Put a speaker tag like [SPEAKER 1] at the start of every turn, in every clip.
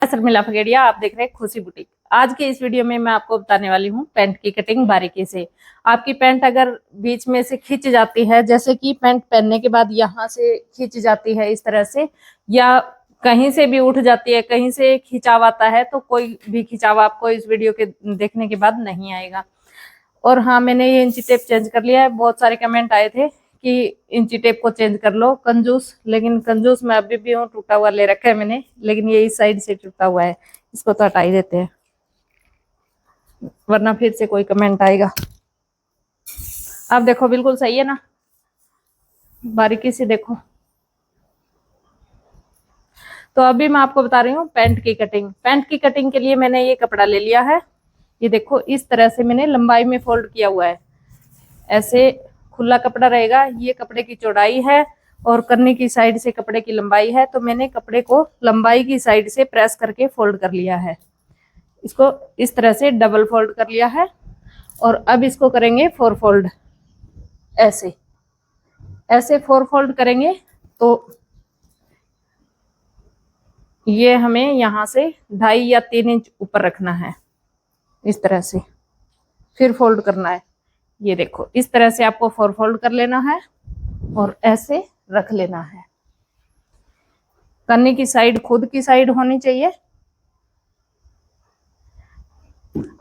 [SPEAKER 1] शर्मिला फगेड़िया, आप देख रहे हैं खुशी बुटीक। आज की इस वीडियो में मैं आपको बताने वाली हूँ पैंट की कटिंग बारीकी से। आपकी पैंट अगर बीच में से खिंच जाती है, जैसे कि पैंट पहनने के बाद यहाँ से खिंच जाती है इस तरह से, या कहीं से भी उठ जाती है, कहीं से खिंचाव आता है, तो कोई भी खिंचाव आपको इस वीडियो के देखने के बाद नहीं आएगा। और हाँ, मैंने ये इंची टेप चेंज कर लिया है। बहुत सारे कमेंट आए थे कि इंची टेप को चेंज कर लो कंजूस, लेकिन कंजूस मैं अभी भी हूँ, टूटा हुआ ले रखा है मैंने, लेकिन ये इस साइड से टूटा हुआ है, इसको तो हटा ही देते हैं वरना फिर से कोई कमेंट आएगा। आप देखो बिल्कुल सही है ना, बारीकी से देखो। तो अभी मैं आपको बता रही हूँ पैंट की कटिंग। पैंट की कटिंग के लिए मैंने ये कपड़ा ले लिया है। ये देखो इस तरह से मैंने लंबाई में फोल्ड किया हुआ है। ऐसे खुला कपड़ा रहेगा, ये कपड़े की चौड़ाई है और करने की साइड से कपड़े की लंबाई है। तो मैंने कपड़े को लंबाई की साइड से प्रेस करके फोल्ड कर लिया है। इसको इस तरह से डबल फोल्ड कर लिया है और अब इसको करेंगे 4 फोल्ड। ऐसे ऐसे 4 फोल्ड करेंगे तो ये हमें यहाँ से 2.5 या 3 इंच ऊपर रखना है। इस तरह से फिर फोल्ड करना है। ये देखो इस तरह से आपको 4 फोल्ड कर लेना है और ऐसे रख लेना है। करने की साइड खुद की साइड होनी चाहिए।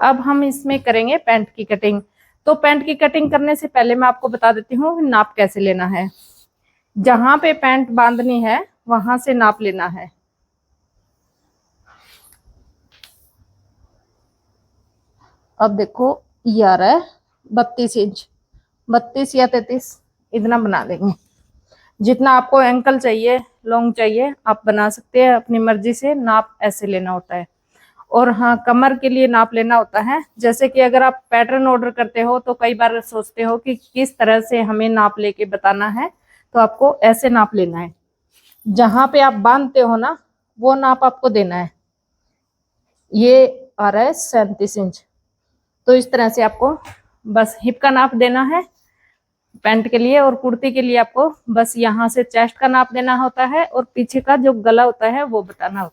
[SPEAKER 1] अब हम इसमें करेंगे पैंट की कटिंग। तो पैंट की कटिंग करने से पहले मैं आपको बता देती हूँ नाप कैसे लेना है। जहां पे पैंट बांधनी है वहां से नाप लेना है। अब देखो ये आ रहा है 32 इंच, 32 या 33 इतना बना लेंगे। जितना आपको एंकल चाहिए, लॉन्ग चाहिए, आप बना सकते हैं अपनी मर्जी से। नाप ऐसे लेना होता है। और हाँ, कमर के लिए नाप लेना होता है। जैसे कि अगर आप पैटर्न ऑर्डर करते हो तो कई बार सोचते हो कि किस तरह से हमें नाप लेके बताना है, तो आपको ऐसे नाप लेना है। जहां पे आप बांधते हो ना, वो नाप आपको देना है। ये आ रहा है 37 इंच। तो इस तरह से आपको बस हिप का नाप देना है पैंट के लिए। और कुर्ती के लिए आपको बस यहाँ से चेस्ट का नाप देना होता है और पीछे का जो गला होता है वो बताना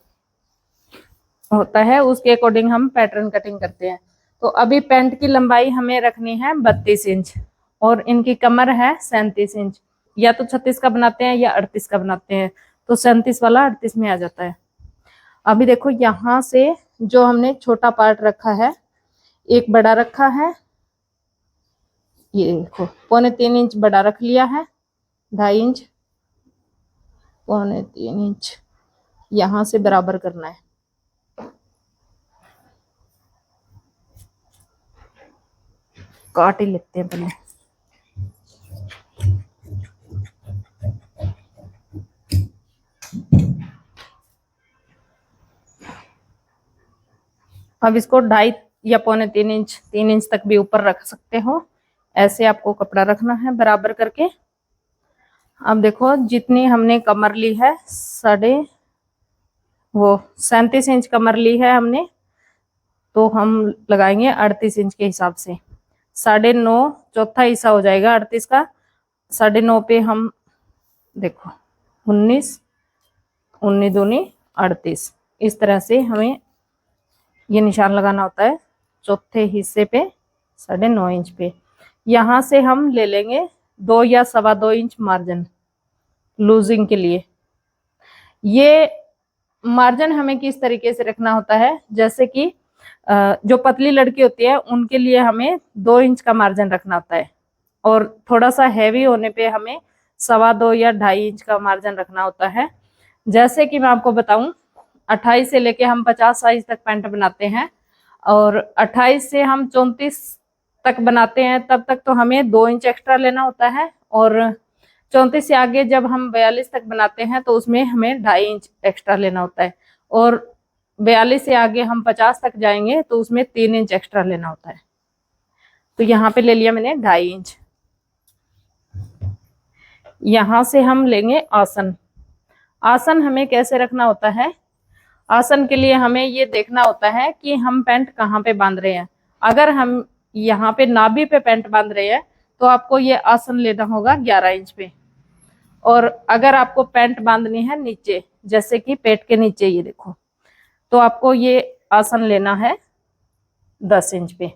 [SPEAKER 1] होता है। उसके अकॉर्डिंग हम पैटर्न कटिंग करते हैं। तो अभी पैंट की लंबाई हमें रखनी है 32 इंच और इनकी कमर है 37 इंच। या तो 36 का बनाते हैं या 38 का बनाते हैं, तो 37 वाला 38 में आ जाता है। अभी देखो यहाँ से जो हमने छोटा पार्ट रखा है, एक बड़ा रखा है, ये देखो 3.25 इंच बड़ा रख लिया है, 2.5 इंच, 3.25 इंच यहाँ से बराबर करना है। काट ही लेते हैं पहले। अब इसको 2.5 या 3.25 इंच, 3 इंच तक भी ऊपर रख सकते हो। ऐसे आपको कपड़ा रखना है बराबर करके। अब देखो जितनी हमने कमर ली है, 37 इंच कमर ली है हमने, तो हम लगाएंगे 38 इंच के हिसाब से। 9.5 चौथा हिस्सा हो जाएगा 38 का। 9.5 पे हम देखो 19, 19 दूनी 38। इस तरह से हमें ये निशान लगाना होता है चौथे हिस्से पे 9.5 इंच पे। यहाँ से हम ले लेंगे 2 या 2.25 इंच मार्जिन लूजिंग के लिए। ये मार्जिन हमें किस तरीके से रखना होता है, जैसे कि जो पतली लड़की होती है उनके लिए हमें 2 इंच का मार्जिन रखना होता है और थोड़ा सा हैवी होने पे हमें 2.25 या 2.5 इंच का मार्जिन रखना होता है। जैसे कि मैं आपको बताऊं, 28 से लेके हम 50 साइज तक पैंट बनाते हैं और 28 से हम 34 तक बनाते हैं, तब तक तो हमें 2 इंच एक्स्ट्रा लेना होता है। और 34 से आगे जब हम 42 तक बनाते हैं तो उसमें हमें 2.5 इंच एक्स्ट्रा लेना होता है। और 42 से आगे हम 50 तक जाएंगे तो उसमें 3 इंच एक्स्ट्रा लेना होता है। तो यहाँ पे ले लिया मैंने 2.5 इंच। यहाँ से हम लेंगे आसन। आसन हमें कैसे रखना होता है, आसन के लिए हमें ये देखना होता है कि हम पैंट कहाँ पे बांध रहे हैं। अगर हम यहाँ पे नाभि पे पैंट बांध रहे हैं तो आपको ये आसन लेना होगा 11 इंच पे। और अगर आपको पैंट बांधनी है नीचे, जैसे कि पेट के नीचे, ये देखो तो आपको ये आसन लेना है 10 इंच पे।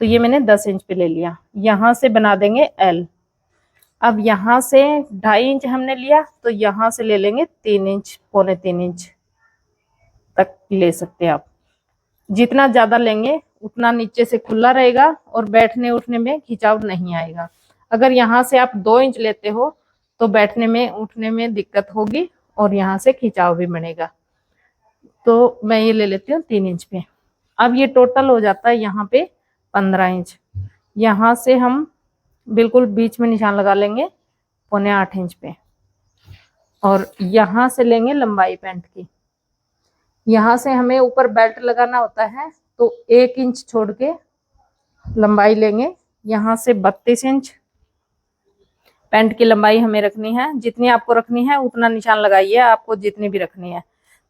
[SPEAKER 1] तो ये मैंने 10 इंच पे ले लिया। यहाँ से बना देंगे एल। अब यहाँ से 2.5 इंच हमने लिया, तो यहाँ से ले लेंगे 3 इंच, पौने 3 इंच तक ले सकते हैं आप। जितना ज्यादा लेंगे उतना नीचे से खुला रहेगा और बैठने उठने में खिंचाव नहीं आएगा। अगर यहाँ से आप 2 इंच लेते हो तो बैठने में उठने में दिक्कत होगी और यहाँ से खिंचाव भी बनेगा। तो मैं ये ले लेती हूँ 3 इंच पे। अब ये टोटल हो जाता है यहाँ पे 15 इंच। यहाँ से हम बिल्कुल बीच में निशान लगा लेंगे पौने 8 इंच पे और यहाँ से लेंगे लंबाई पैंट की। यहाँ से हमें ऊपर बेल्ट लगाना होता है तो 1 इंच छोड़ के लंबाई लेंगे। यहाँ से 32 इंच पैंट की लंबाई हमें रखनी है। जितनी आपको रखनी है उतना निशान लगाइए, आपको जितनी भी रखनी है।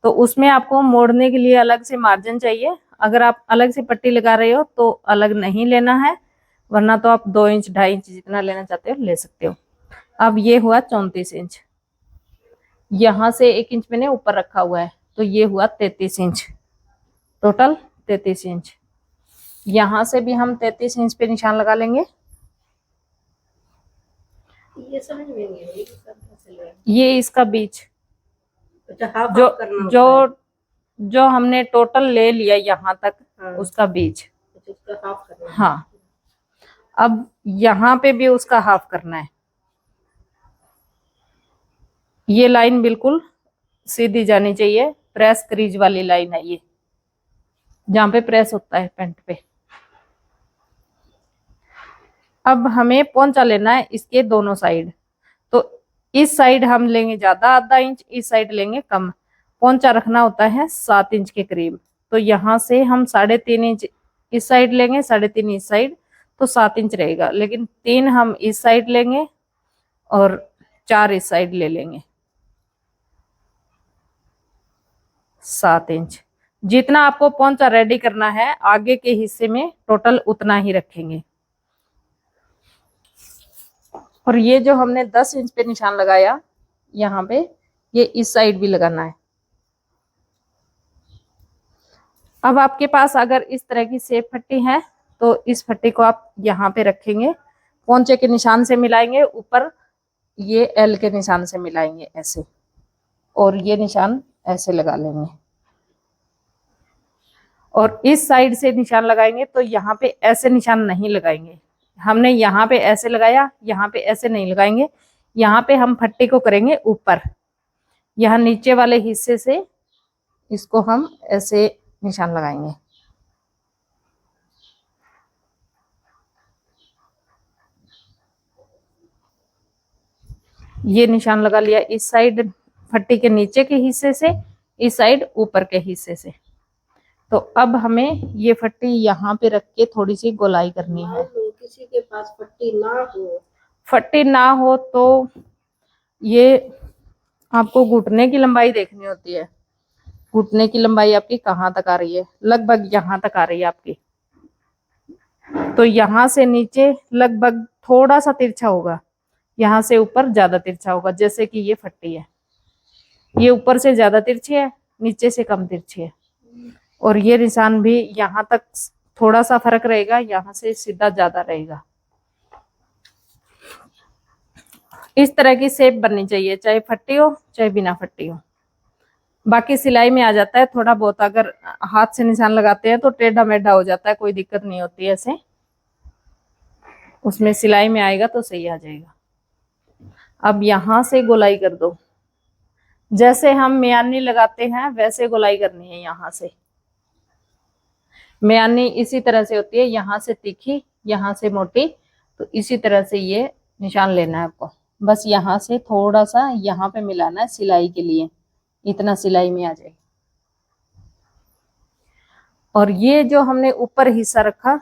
[SPEAKER 1] तो उसमें आपको मोड़ने के लिए अलग से मार्जिन चाहिए। अगर आप अलग से पट्टी लगा रहे हो तो अलग नहीं लेना है, वरना तो आप 2 इंच 2.5 इंच जितना लेना चाहते हो ले सकते हो। अब ये हुआ 34 इंच। यहाँ से 1 इंच मैंने ऊपर रखा हुआ है, तो ये हुआ 33 इंच। Total 33 inch. यहाँ से भी हम 33 इंच पे निशान लगा लेंगे।
[SPEAKER 2] ये समझ में नहीं आ रही,
[SPEAKER 1] ये इसका बीच
[SPEAKER 2] हाफ
[SPEAKER 1] जो
[SPEAKER 2] करना
[SPEAKER 1] जो जो हमने टोटल ले लिया यहाँ तक,
[SPEAKER 2] हाँ।
[SPEAKER 1] उसका बीच,
[SPEAKER 2] उसका हाफ करना।
[SPEAKER 1] हाँ। अब यहाँ पे भी उसका हाफ करना है। ये लाइन बिल्कुल सीधी जानी चाहिए, प्रेस क्रीज वाली लाइन है ये, जहां पे प्रेस होता है पैंट पे। अब हमें पोंचा लेना है इसके दोनों साइड। तो इस साइड हम लेंगे ज्यादा, आधा इंच, इस साइड लेंगे कम। पोंचा रखना होता है 7 इंच के करीब। तो यहाँ से हम 3.5 इंच इस साइड लेंगे, 3.5 इस साइड, तो 7 इंच रहेगा। लेकिन 3 हम इस साइड लेंगे और 4 इस साइड ले लेंगे, 7 इंच। जितना आपको पोंचा रेडी करना है आगे के हिस्से में टोटल उतना ही रखेंगे। और ये जो हमने 10 इंच पे निशान लगाया यहाँ पे, ये इस साइड भी लगाना है। अब आपके पास अगर इस तरह की सेप फट्टी है तो इस फट्टी को आप यहाँ पे रखेंगे, पोंचे के निशान से मिलाएंगे, ऊपर ये एल के निशान से मिलाएंगे ऐसे, और ये निशान ऐसे लगा लेंगे। और इस साइड से निशान लगाएंगे तो यहाँ पे ऐसे निशान नहीं लगाएंगे। हमने यहाँ पे ऐसे लगाया, यहाँ पे ऐसे नहीं लगाएंगे। यहाँ पे हम फट्टी को करेंगे ऊपर, यहाँ नीचे वाले हिस्से से इसको हम ऐसे निशान लगाएंगे। ये निशान लगा लिया इस साइड फट्टी के नीचे के हिस्से से, इस साइड ऊपर के हिस्से से। तो अब हमें ये फट्टी यहाँ पे रख के थोड़ी सी गोलाई करनी है।
[SPEAKER 2] किसी के पास
[SPEAKER 1] फट्टी ना हो तो ये आपको घुटने की लंबाई देखनी होती है। घुटने की लंबाई आपकी कहाँ तक आ रही है? लगभग यहाँ तक आ रही है आपकी। तो यहाँ से नीचे लगभग थोड़ा सा तिरछा होगा, यहाँ से ऊपर ज्यादा तिरछा होगा। जैसे कि ये फट्टी है, ये ऊपर से ज्यादा तिरछी है, नीचे से कम तिरछी है। और ये निशान भी यहाँ तक थोड़ा सा फर्क रहेगा, यहाँ से सीधा ज्यादा रहेगा। इस तरह की शेप बननी चाहिए, चाहे फट्टी हो चाहे बिना फट्टी हो। बाकी सिलाई में आ जाता है थोड़ा बहुत, अगर हाथ से निशान लगाते हैं तो टेढ़ा मेढ़ा हो जाता है, कोई दिक्कत नहीं होती है ऐसे। उसमें सिलाई में आएगा तो सही आ जाएगा। अब यहाँ से गोलाई कर दो, जैसे हम म्यानी लगाते हैं वैसे गोलाई करनी है। यहाँ से म्यानी इसी तरह से होती है, यहाँ से तीखी, यहाँ से मोटी। तो इसी तरह से ये निशान लेना है आपको। बस यहाँ से थोड़ा सा यहाँ पे मिलाना है सिलाई के लिए, इतना सिलाई में आ जाएगा। और ये जो हमने ऊपर हिस्सा रखा,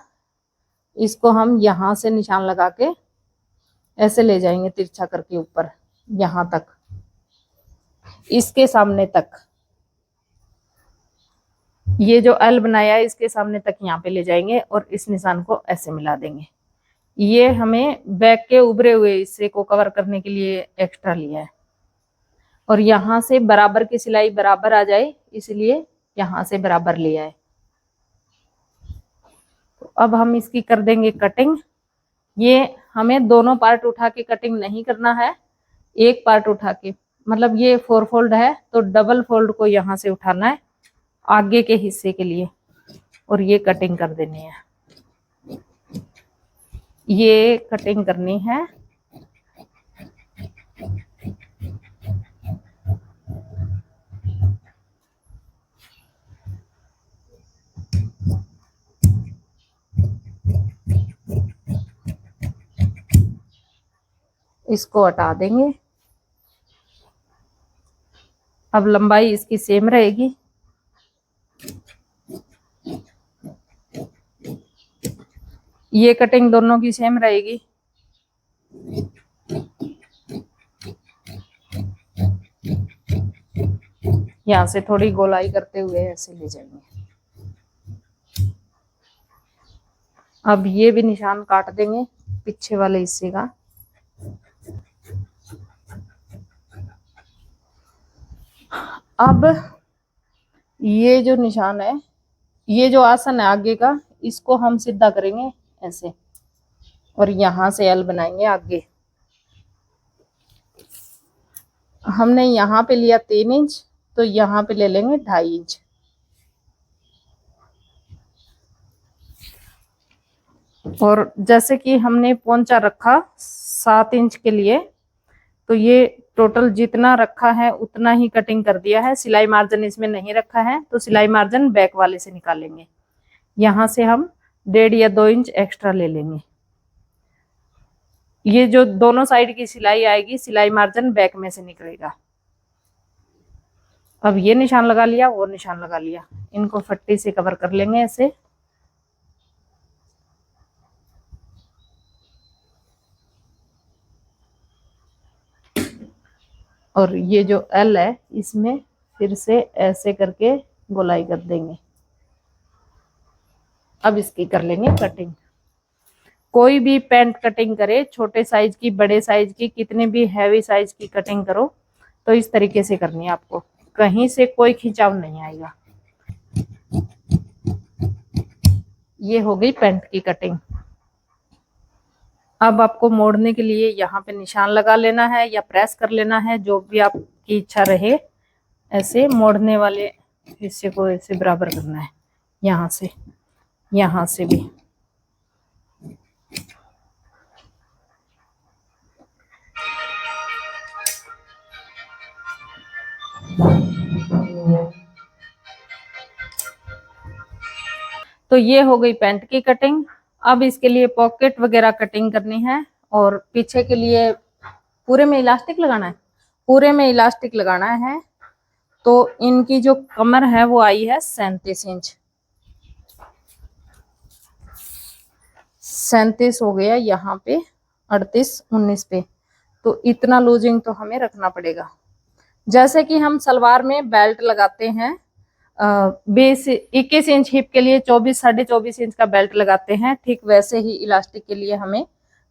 [SPEAKER 1] इसको हम यहाँ से निशान लगा के ऐसे ले जाएंगे तिरछा करके ऊपर, यहाँ तक, इसके सामने तक। ये जो एल बनाया है इसके सामने तक यहाँ पे ले जाएंगे और इस निशान को ऐसे मिला देंगे। ये हमें बैक के उभरे हुए हिस्से को कवर करने के लिए एक्स्ट्रा लिया है। और यहाँ से बराबर की सिलाई बराबर आ जाए इसलिए यहाँ से बराबर लिया है। तो अब हम इसकी कर देंगे कटिंग। ये हमें दोनों पार्ट उठा के कटिंग नहीं करना है, एक पार्ट उठा के, मतलब ये 4 फोल्ड है तो डबल फोल्ड को यहाँ से उठाना है आगे के हिस्से के लिए और ये कटिंग कर देनी है। ये कटिंग करनी है। इसको हटा देंगे। अब लंबाई इसकी सेम रहेगी। ये कटिंग दोनों की सेम रहेगी। यहाँ से थोड़ी गोलाई करते हुए ऐसे ले जाएंगे। अब ये भी निशान काट देंगे पीछे वाले हिस्से का। अब ये जो निशान है, ये जो आसन है आगे का, इसको हम सीधा करेंगे ऐसे और यहां से एल बनाएंगे आगे। हमने यहाँ पे लिया 3 इंच, तो यहाँ पे ले लेंगे 2.5 इंच। और जैसे कि हमने पोंचा रखा 7 इंच के लिए, तो ये टोटल जितना रखा है उतना ही कटिंग कर दिया है। सिलाई मार्जिन इसमें नहीं रखा है, तो सिलाई मार्जिन बैक वाले से निकालेंगे। यहाँ से हम 1.5 या 2 इंच एक्स्ट्रा ले लेंगे। ये जो दोनों साइड की सिलाई आएगी, सिलाई मार्जिन बैक में से निकलेगा। अब ये निशान लगा लिया, वो निशान लगा लिया, इनको फट्टी से कवर कर लेंगे ऐसे। और ये जो एल है इसमें फिर से ऐसे करके गोलाई कर देंगे। अब इसकी कर लेंगे कटिंग। कोई भी पैंट कटिंग करे, छोटे साइज की, बड़े साइज की, कितने भी हैवी साइज की कटिंग करो, तो इस तरीके से करनी है आपको, कहीं से कोई खिंचाव नहीं आएगा। ये हो गई पैंट की कटिंग। अब आपको मोड़ने के लिए यहाँ पे निशान लगा लेना है या प्रेस कर लेना है, जो भी आपकी इच्छा रहे। ऐसे मोड़ने वाले हिस्से को ऐसे बराबर करना है, यहाँ से भी। तो ये हो गई पैंट की कटिंग। अब इसके लिए पॉकेट वगैरह कटिंग करनी है और पीछे के लिए पूरे में इलास्टिक लगाना है। पूरे में इलास्टिक लगाना है तो इनकी जो कमर है वो आई है 37 इंच। 37 हो गया यहाँ पे, 38 19 पे, तो इतना लूजिंग तो हमें रखना पड़ेगा। जैसे कि हम सलवार में बेल्ट लगाते हैं, 21 इंच हिप के लिए 24 साढ़े 24 इंच का बेल्ट लगाते हैं, ठीक वैसे ही इलास्टिक के लिए हमें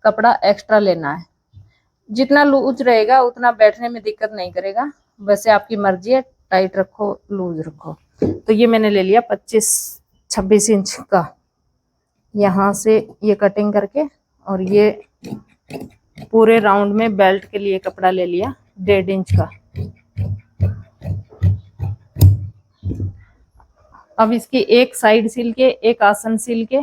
[SPEAKER 1] कपड़ा एक्स्ट्रा लेना है। जितना लूज रहेगा उतना बैठने में दिक्कत नहीं करेगा, वैसे आपकी मर्जी है, टाइट रखो लूज रखो। तो ये मैंने ले लिया 25-26 इंच का, यहाँ से ये कटिंग करके, और ये पूरे राउंड में बेल्ट के लिए कपड़ा ले लिया 1.5 इंच का। अब इसकी एक साइड सिल के, एक आसन सिल के,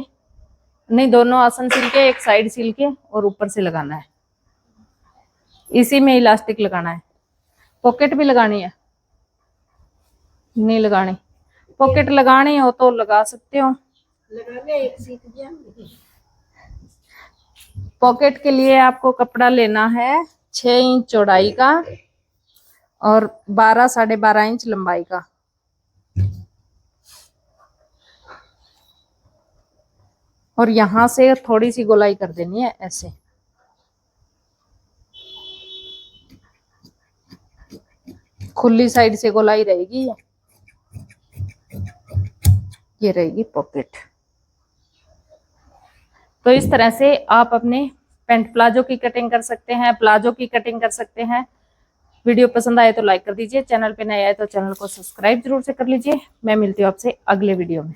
[SPEAKER 1] नहीं दोनों आसन सिल के, एक साइड सिल के और ऊपर से लगाना है। इसी में इलास्टिक लगाना है। पॉकेट भी लगानी है, नहीं लगानी, पॉकेट लगानी हो तो लगा सकते हो।
[SPEAKER 2] लगाने एक सीख दिया।
[SPEAKER 1] पॉकेट के लिए आपको कपड़ा लेना है 6 इंच चौड़ाई का और 12 साढ़े 12 इंच लंबाई का। और यहां से थोड़ी सी गोलाई कर देनी है ऐसे। खुली साइड से गोलाई रहेगी, ये रहेगी पॉकेट। तो इस तरह से आप अपने पैंट प्लाजो की कटिंग कर सकते हैं, प्लाजो की कटिंग कर सकते हैं। वीडियो पसंद आए तो लाइक कर दीजिए, चैनल पे नए आए तो चैनल को सब्सक्राइब जरूर से कर लीजिए। मैं मिलती हूँ आपसे अगले वीडियो में।